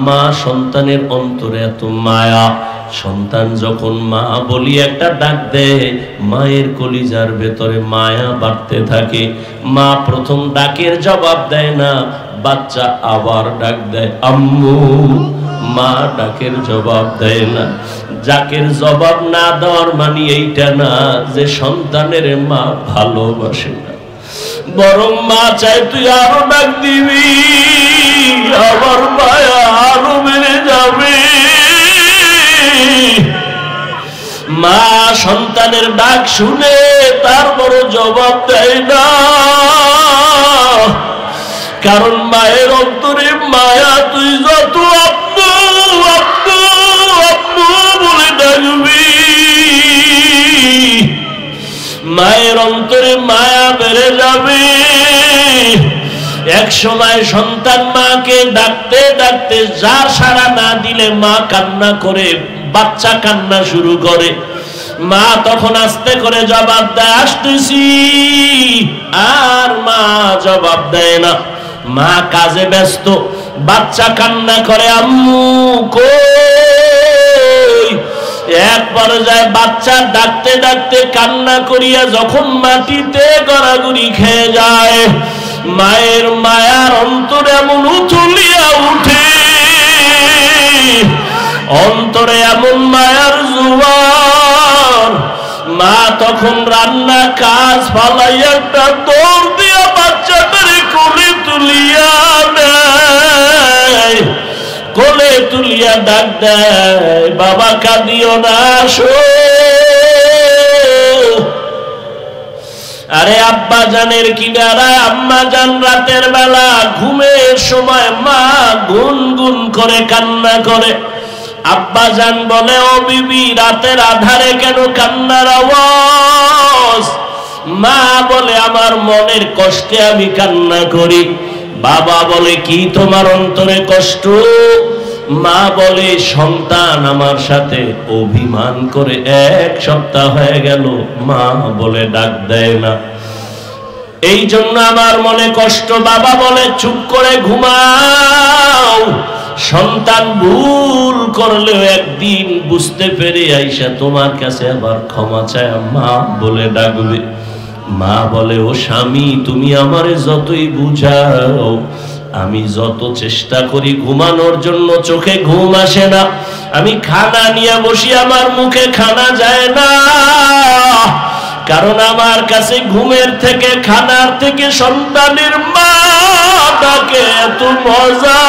মা সন্তানের অন্তরে এত মায়া, সন্তান যখন মা বলি একটা ডাক দেয়, মায়ের কলিজার ভেতরে মায়া বাড়তে থাকে। মা প্রথম ডাকের জবাব দেয় না, বাচ্চা আবার ডাক দেয় আম্মু। মা ডাকের জবাব দেয় না। ডাকের জবাব না দেওয়ার মানে এইটা না যে সন্তানের মা ভালোবাসে না, বরং মা চায় তুই আরো ডাক দিবি, আবার মায়া আরো বেড়ে যাবে। মা সন্তানের ডাক শুনে তার বড় জবাব দেয় না, কারণ মায়ের অন্তরে মায়া। তুই যত আব্বু আব্বু আব্বু বলে ডাকবি, মায়ের অন্তরে মায়া বেড়ে যাবে। এক সময় সন্তান মাকে ডাকতে ডাকতে যার সাড়া না দিলে মা কান্না করে, বাচ্চা কান্না শুরু করে। মা তখন আস্তে করে জবাব দেয় আসতেছি, আর মা জবাব দেয় না। মা কাজে ব্যস্ত, বাচ্চা কান্না করে আম্মু কই। এক পর্যায়ে বাচ্চা ডাকতে ডাকতে কান্না করিয়া যখন মাটিতে গড়াগড়ি খেয়ে যায়, মায়ের মায়ার অন্তরে এমন উথলিয়া উঠে, অন্তরে এমন মায়ার জোয়ার। মা তখন রান্না কাজ ফালাইয়া একটা দৌড় দিয়া বাচ্চাটারে কোলে তুলিয়া নেয়, কোলে তুলিয়া ডাক দেয় বাবা কাঁদিও না, আসো। আরে আব্বা জানের কিনারায় আম্মা জান রাতের বেলা ঘুমের সময় মা গুনগুন করে কান্না করে। আব্বা জান বলে ও বিবি রাতের আধারে কেন কান্নার আওয়াজ? মা বলে আমার মনের কষ্টে আমি কান্না করি। বাবা বলে কি তোমার অন্তরে কষ্ট? মা বলে সন্তান আমার সাথে অভিমান করে 1 সপ্তাহ হয়ে গেল, মা বলে ডাক দেয় না, এই জন্য আমার মনে কষ্ট। বাবা বলে চুপ করে ঘুমাও, সন্তান ভুল করলেও একদিন বুঝতে পেরে আইসা তোমার কাছে আবার ক্ষমা চায় মা বলে ডাকবে। মা বলে ও স্বামী তুমি আমারে যতই বুঝাও, আমি যত চেষ্টা করি ঘুমানোর জন্য চোখে ঘুম আসে না। আমি খানা নিয়ে বসি, আমার মুখে খানা যায় না, কারণ আমার কাছে ঘুমের থেকে খানার থেকে সন্তানের মা ডাকে এত মজা।